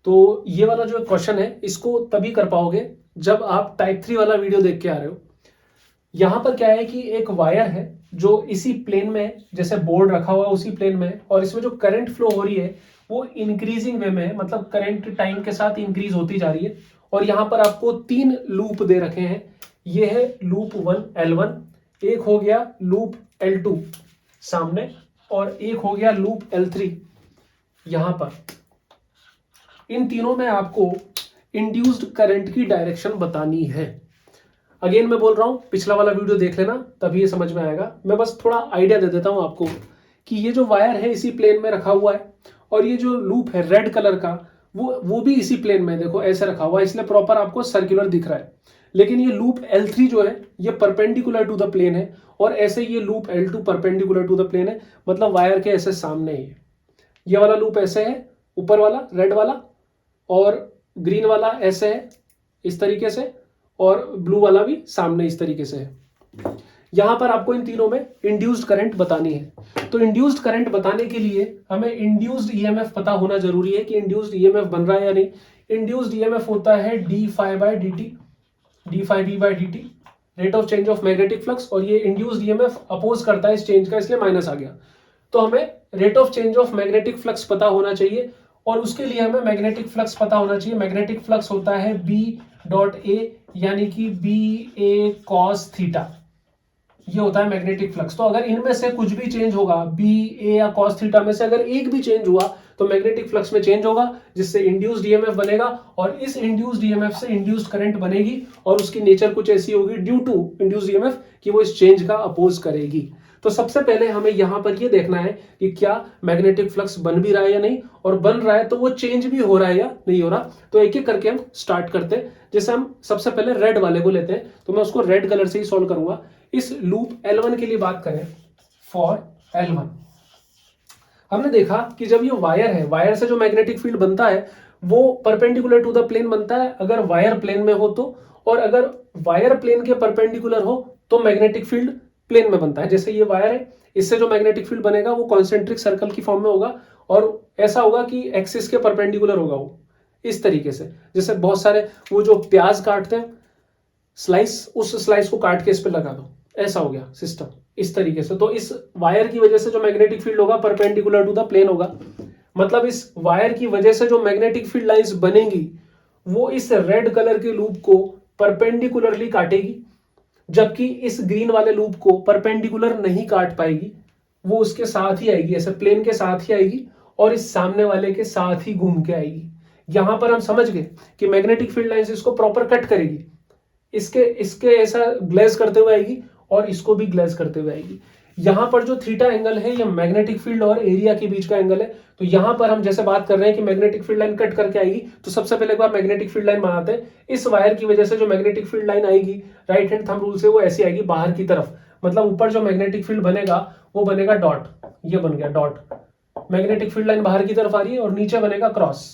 तो ये वाला जो क्वेश्चन है इसको तभी कर पाओगे जब आप टाइप 3 वाला वीडियो देख के आ रहे हो। यहां पर क्या है कि एक वायर है जो इसी प्लेन में, जैसे बोर्ड रखा हुआ है उसी प्लेन में, और इसमें जो करंट फ्लो हो रही है वो इंक्रीजिंग वे में है, मतलब करंट टाइम के साथ इंक्रीज होती जा रही है। और यहां पर आपको 3 लूप दे रखे हैं। ये है लूप 1 L1, एक हो गया लूप L2 सामने, और एक हो गया लूप L3 यहां पर। इन तीनों में आपको इंड्यूस्ड करंट की डायरेक्शन बतानी है। अगेन मैं बोल रहा हूं, पिछला वाला वीडियो देख लेना तभी ये समझ में आएगा। मैं बस थोड़ा आइडिया दे देता हूं आपको कि ये जो वायर है इसी प्लेन में रखा हुआ है, और ये जो लूप है रेड कलर का वो भी इसी प्लेन में, देखो ऐसे रखा हुआ है, इसलिए प्रॉपर आपको सर्कुलर दिख रहा है। लेकिन ये लूप L3 जो है ये परपेंडिकुलर टू द प्लेन है, और ऐसे ये loop L2 perpendicular to the plane है, मतलब वायर के ऐसे सामने ही है। ये वाला लूप ऐसे है, ऊपर वाला रेड वाला, और ग्रीन वाला ऐसे है इस तरीके से, और ब्लू वाला भी सामने इस तरीके से है। यहां पर आपको इन तीनों में इंड्यूस्ड करंट बतानी है। तो इंड्यूस्ड करंट बताने के लिए हमें इंड्यूस्ड ईएमएफ पता होना जरूरी है कि इंड्यूस्ड ईएमएफ बन रहा है या नहीं। इंड्यूस्ड ईएमएफ होता है D phi by B by D T, rate of change of magnetic flux, और ये इंड्यूस्ड ईएमएफ अपोज करता है इस चेंज का, इसलिए माइनस आ गया। तो हमें rate of change of magnetic flux पता होना चाहिए, और उसके लिए हमें मैग्नेटिक फ्लक्स पता होना चाहिए। मैग्नेटिक फ्लक्स होता है B.A, यानी कि BA cos थीटा, ये होता है मैग्नेटिक फ्लक्स। तो अगर इनमें से कुछ भी चेंज होगा, BA या cos थीटा में से अगर एक भी चेंज हुआ तो मैग्नेटिक फ्लक्स में चेंज होगा, जिससे इंड्यूस्ड ईएमएफ बनेगा, और इस इंड्यूस्ड ईएमएफ से इंड्यूस्ड करंट बनेगी, और उसकी नेचर कुछ ऐसी होगी ड्यू टू इंड्यूस्ड ईएमएफ कि वो इस चेंज का अपोज करेगी। तो सबसे पहले हमें यहां पर ये देखना है कि क्या मैग्नेटिक फ्लक्स बन भी रहा है या नहीं, और बन रहा है तो वो चेंज भी हो रहा है या नहीं हो रहा। तो एक एक करके हम स्टार्ट करते हैं। जैसे हम सबसे पहले रेड वाले को लेते हैं, तो मैं उसको रेड कलर से ही सॉल्व करूंगा। इस लूप L1 के लिए बात करें, फॉर L1 हमने देखा कि जब ये वायर है, वायर से जो मैग्नेटिक फील्ड बनता है वो परपेंडिकुलर टू द प्लेन बनता है अगर वायर प्लेन में हो तो, और अगर वायर प्लेन के परपेंडिकुलर हो तो मैग्नेटिक फील्ड प्लेन में बनता है। जैसे ये वायर है, इससे जो मैग्नेटिक फील्ड बनेगा वो कॉन्सेंट्रिक सर्कल की फॉर्म में होगा, और ऐसा होगा कि एक्सिस के परपेंडिकुलर होगा वो, इस तरीके से। जैसे बहुत सारे वो जो प्याज काटते हैं स्लाइस, उस स्लाइस को काट के इस पे लगा दो, ऐसा हो गया सिस्टम इस तरीके से। तो इस वायर की वजह से जो मैग्नेटिक फील्ड होगा परपेंडिकुलर टू द प्लेन होगा, मतलब इस वायर की वजह से जो मैग्नेटिक फील्ड लाइंस बनेंगी वो इस रेड कलर के लूप को परपेंडिकुलरली काटेगी, जबकि इस ग्रीन वाले लूप को परपेंडिकुलर नहीं काट पाएगी, वो उसके साथ ही आएगी, ऐसे प्लेन के साथ ही आएगी, और इस सामने वाले के साथ ही घूम के आएगी। यहां पर हम समझ गए कि मैग्नेटिक फील्ड लाइंस इसको प्रॉपर कट करेगी, इसके ऐसा ग्लेज करते हुए आएगी, और इसको भी ग्लेज करते हुए आएगी। यहां पर जो थीटा एंगल है ये मैग्नेटिक फील्ड और एरिया के बीच का एंगल है। तो यहां पर हम जैसे बात कर रहे हैं कि मैग्नेटिक फील्ड लाइन कट करके आएगी, तो सबसे पहले एक बार मैग्नेटिक फील्ड लाइन बनाते हैं। इस वायर की वजह से जो मैग्नेटिक फील्ड लाइन आएगी राइट हैंड थंब रूल से, वो ऐसी आएगी बाहर की तरफ, मतलब ऊपर जो मैग्नेटिक फील्ड बनेगा वो बनेगा डॉट, ये बन गया डॉट, मैग्नेटिक फील्ड लाइन बाहर की तरफ आ रही है, और नीचे बनेगा क्रॉस,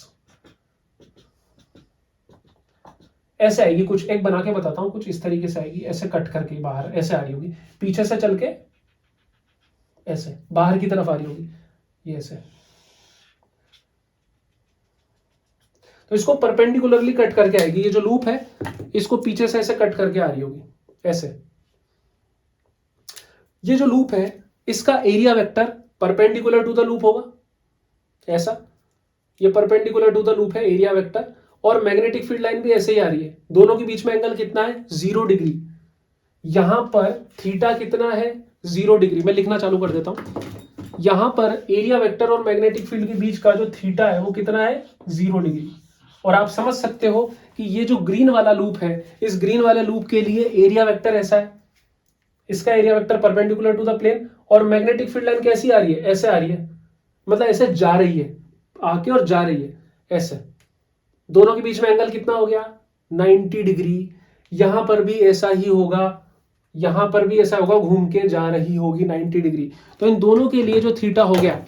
ऐसे आएगी कुछ, एक बना के बताता हूं, कुछ इस तरीके से आएगी, ऐसे कट करके बाहर ऐसे आ रही होगी, पीछे से चल के ऐसे बाहर की तरफ आ रही होगी, ये ऐसे। तो इसको परपेंडिकुलरली कट करके आएगी, ये जो लूप है इसको पीछे से ऐसे कट करके आ रही होगी ऐसे। ये जो लूप है इसका area vector perpendicular to the loop होगा, ऐसा, ये परपेंडिकुलर टू द लूप है एरिया वेक्टर, और मैग्नेटिक फील्ड लाइन भी ऐसे ही आ रही है। दोनों के बीच में एंगल कितना है, 0 डिग्री। यहां पर थीटा कितना है, 0 डिग्री। मैं लिखना चालू कर देता हूं, यहां पर एरिया वेक्टर और मैग्नेटिक फील्ड के बीच का जो थीटा है वो कितना है, 0 डिग्री। और आप समझ सकते हो कि ये जो ग्रीन वाला लूप है, इस ग्रीन वाले लूप के लिए एरिया वेक्टर ऐसा है, इसका area vector perpendicular to the plane, और मैग्नेटिक फील्ड लाइन कैसी आ रही है, ऐसे आ रही है, मतलब ऐसे जा रही है, आके और जा रही है ऐसे। दोनों के बीच में एंगल कितना हो गया, 90 डिग्री। यहां पर भी ऐसा ही होगा, यहां पर भी ऐसा होगा, घूम के जा रही होगी 90 डिग्री। तो इन दोनों के लिए जो थीटा हो गया,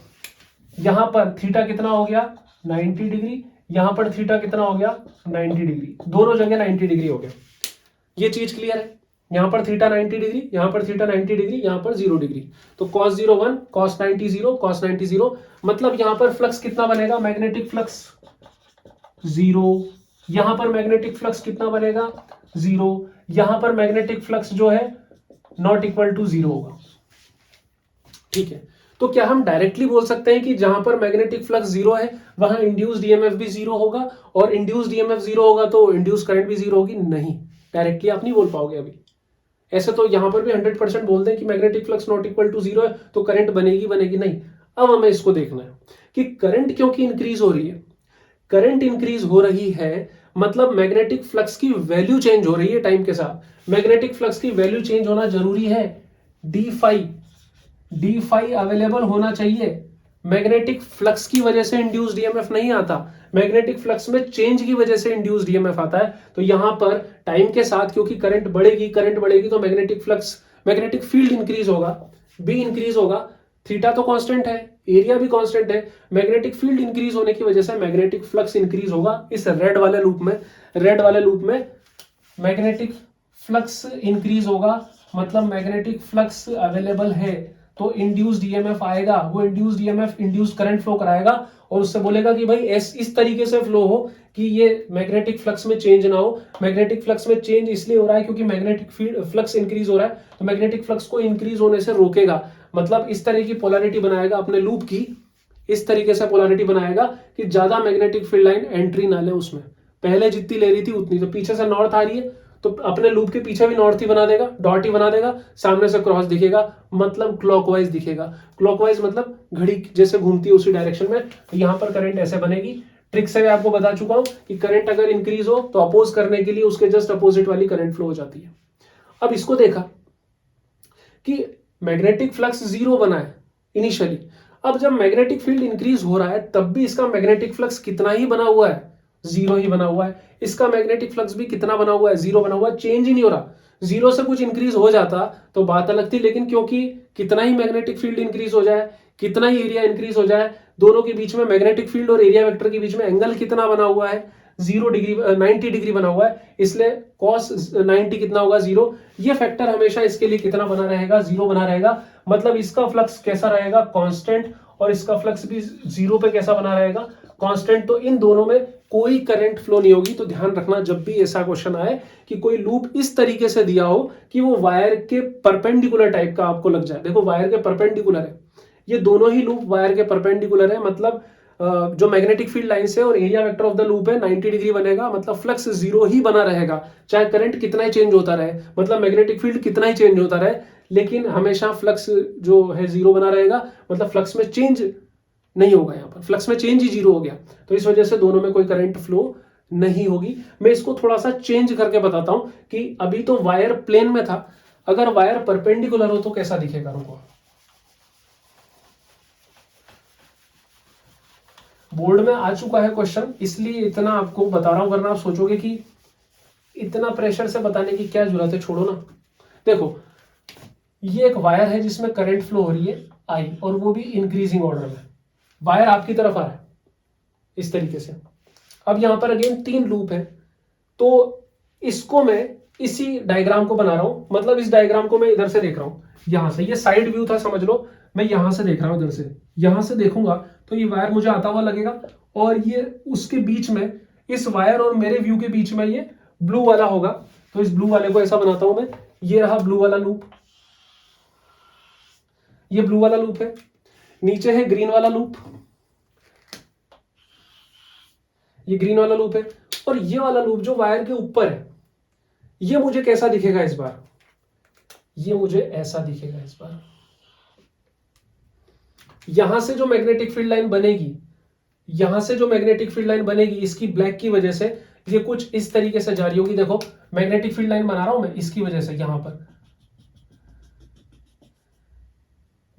यहां पर थीटा कितना हो गया, 90 डिग्री, यहां पर थीटा कितना हो गया, 90 डिग्री, दोनों जगह 90 डिग्री हो गया। ये चीज क्लियर है, यहां पर थीटा 90 डिग्री, यहां पर थीटा 90 डिग्री, यहां पर 0 डिग्री। तो cos 0 1, cos 90 0, cos 90 0, मतलब यहां पर फ्लक्स कितना बनेगा, मैग्नेटिक फ्लक्स 0, यहां पर मैग्नेटिक फ्लक्स कितना बनेगा 0, यहां पर मैग्नेटिक फ्लक्स जो है नॉट इक्वल टू 0 होगा। ठीक है, तो क्या हम डायरेक्टली बोल सकते हैं कि जहां पर मैग्नेटिक फ्लक्स 0 है वहां इंड्यूस्ड ईएमएफ भी 0 होगा, और इंड्यूस्ड ईएमएफ 0 होगा तो इंड्यूस्ड करंट भी 0 होगी? नहीं, डायरेक्टली आप नहीं बोल पाओगे अभी। ऐसे तो यहां पर भी 100% बोल दें कि magnetic flux not equal to 0 है तो करंट बनेगी नहीं। अब हमें इसको देखना है कि करंट क्योंकि इंक्रीज हो रही है, करंट इंक्रीज हो रही है मतलब मैग्नेटिक फ्लक्स की वैल्यू चेंज हो रही है टाइम के साथ। मैग्नेटिक फ्लक्स की वैल्यू चेंज होना जरूरी है, डी फाई अवेलेबल होना चाहिए। मैग्नेटिक फ्लक्स की वजह से इंड्यूस्ड ईएमएफ नहीं आता, मैग्नेटिक फ्लक्स में चेंज की वजह से इंड्यूस्ड ईएमएफ आता है। तो यहां पर टाइम के साथ क्योंकि करंट बढ़ेगी तो मैग्नेटिक फील्ड इंक्रीज होगा, बी इंक्रीज होगा, थीटा तो कांस्टेंट है, एरिया भी कांस्टेंट है, मैग्नेटिक फील्ड इंक्रीज होने की वजह से मैग्नेटिक फ्लक्स इंक्रीज होगा। इस रेड वाले लूप में मैग्नेटिक फ्लक्स इंक्रीज होगा, मतलब मैग्नेटिक फ्लक्स अवेलेबल है तो इंड्यूस्ड ईएमएफ आएगा, वो induced EMF induced current flow कराएगा और उससे बोलेगा कि भाई इस तरीके से फ्लो हो कि ये मैग्नेटिक फ्लक्स में चेंज ना हो। मैग्नेटिक फ्लक्स में चेंज इसलिए हो रहा है क्योंकि मैग्नेटिक फील्ड फ्लक्स इंक्रीज हो रहा है, तो मैग्नेटिक फ्लक्स को इंक्रीज होने से रोकेगा, मतलब इस तरह की पोलैरिटी बनाएगा अपने लूप की, इस तरीके से पोलैरिटी बनाएगा कि ज्यादा मैग्नेटिक फील्ड लाइन एंट्री ना ले उसमें, पहले जितनी ले रही थी उतनी। तो पीछे से नॉर्थ आ रही है तो अपने लूप के पीछे भी नॉर्थ ही बना देगा, डॉट ही बना देगा, सामने से क्रॉस दिखेगा मतलब क्लॉकवाइज दिखेगा। क्लॉकवाइज मतलब घड़ी जैसे घूमती है उसी डायरेक्शन में। तो यहां पर करंट ऐसे बनेगी। ट्रिक से मैं आपको बता चुका हूं कि करंट अगर इंक्रीज हो तो अपोज करने के लिए उसके जस्ट अपोजिट वाली करंट फ्लो हो जाती है। अब इसको देखा कि मैग्नेटिक फ्लक्स 0 बना है इनिशियली, अब जब मैग्नेटिक फील्ड इंक्रीज हो रहा है तब भी इसका मैग्नेटिक फ्लक्स कितना ही बना हुआ है, 0 ही बना हुआ है। इसका मैग्नेटिक फ्लक्स भी कितना बना हुआ है, 0 बना हुआ है, चेंज ही नहीं हो रहा। 0 से कुछ इंक्रीज हो जाता तो बात अलग थी, लेकिन क्योंकि कितना ही मैग्नेटिक फील्ड इंक्रीज हो जाए, कितना ही एरिया इंक्रीज हो जाए, दोनों के बीच में मैग्नेटिक फील्ड और एरिया वेक्टर के बीच में एंगल कितना बना हुआ है, 90 डिग्री बना हुआ है, इसलिए cos 90 कितना होगा 0। ये फैक्टर हमेशा इसके लिए कितना बना रहेगा, 0 बना रहेगा। मतलब इसका फ्लक्स कैसा रहेगा, कांस्टेंट, और इसका फ्लक्स भी 0 पे कैसा बना रहेगा, कांस्टेंट। तो इन दोनों में कोई करंट फ्लो नहीं होगी। तो ध्यान रखना जब भी ऐसा क्वेश्चन आए कि कोई लूप इस तरीके से दिया हो कि वो वायर के परपेंडिकुलर टाइप का आपको लग जाए। देखो वायर के परपेंडिकुलर है, ये दोनों ही लूप वायर के परपेंडिकुलर है, मतलब जो मैग्नेटिक फील्ड लाइन से और area vector of the loop है 90 डिग्री बनेगा, मतलब फ्लक्स 0 ही बना रहेगा चाहे करंट कितना ही चेंज होता रहे, मतलब मैग्नेटिक फील्ड कितना ही चेंज होता रहे, लेकिन हमेशा फ्लक्स जो है 0 बना रहेगा, मतलब फ्लक्स में चेंज नहीं होगा। यहाँ पर फ्लक्स में चेंज ही 0 हो गया, तो इस वजह से दोनों में कोई करंट फ्लो नहीं होगी। मैं इसको थोड़ा सा चेंज करके बताता हूं कि अभी तो वायर प्लेन में था, अगर वायर परपेंडिकुलर हो तो कैसा दिखेगा। रुको, बोर्ड में आ चुका है क्वेश्चन, इसलिए इतना आपको बता रहा हूं, वरना आप सोचोगे कि इतना प्रेशर से बताने की क्या जरूरत है, छोड़ो ना। देखो ये एक वायर है जिसमें करंट फ्लो हो रही है आई, और वो भी इंक्रीजिंग ऑर्डर में। वायर आपकी तरफ आ रहा है इस तरीके से। अब यहां पर अगेन 3 लूप है, तो इसको मैं इसी डायग्राम को बना रहा हूं, मतलब इस डायग्राम को मैं इधर से देख रहा हूं, यहां से। ये साइड व्यू था समझ लो, मैं यहां से देख रहा हूं, इधर से यहां से देखूंगा तो ये वायर मुझे आता हुआ लगेगा, और ये उसके बीच में, इस वायर और मेरे व्यू के बीच में ये ब्लू वाला होगा। तो इस ब्लू वाले को ऐसा बनाता हूं मैं, ये रहा ब्लू वाला लूप, ये ब्लू वाला लूप है, नीचे है ग्रीन वाला लूप, ये ग्रीन वाला लूप है, और ये वाला लूप जो वायर के ऊपर है, ये मुझे कैसा दिखेगा इस बार, ये मुझे ऐसा दिखेगा इस बार। यहां से जो मैग्नेटिक फील्ड लाइन बनेगी, यहां से जो मैग्नेटिक फील्ड लाइन बनेगी, इसकी ब्लैक की वजह से ये कुछ इस तरीके से जा रही होगी। देखो मैग्नेटिक फील्ड लाइन बना रहा हूं मैं इसकी वजह से, यहां पर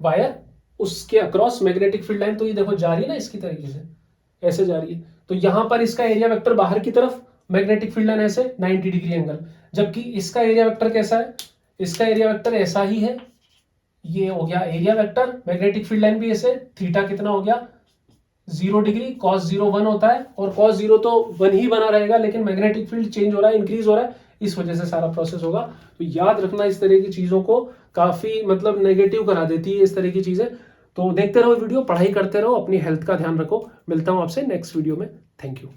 वायर उसके अक्रॉस मैग्नेटिक फील्ड लाइन, तो ये देखो जा रही है ना इसकी तरीके से, ऐसे जा रही है। तो यहां पर इसका एरिया वेक्टर बाहर की तरफ, मैग्नेटिक फील्ड लाइन ऐसे 90 डिग्री एंगल, जबकि इसका एरिया वेक्टर कैसा है, इसका एरिया वेक्टर ऐसा ही है, ये हो गया area vector, magnetic field line भी ऐसे, थीटा कितना हो गया 0 डिग्री, cos 0 1 होता है, और cos 0 तो 1 ही बना रहेगा, लेकिन मैग्नेटिक फील्ड चेंज हो रहा है, इंक्रीज हो रहा है, इस वजह से सारा प्रोसेस होगा। तो याद रखना इस तरह की चीजों को, काफी मतलब नेगेटिव करा देती है इस तरह की चीजें। तो देखते रहो वीडियो, पढ़ाई करते रहो, अपनी हेल्थ का ध्यान रखो। मिलता हूं आपसे नेक्स्ट वीडियो में। Thank you.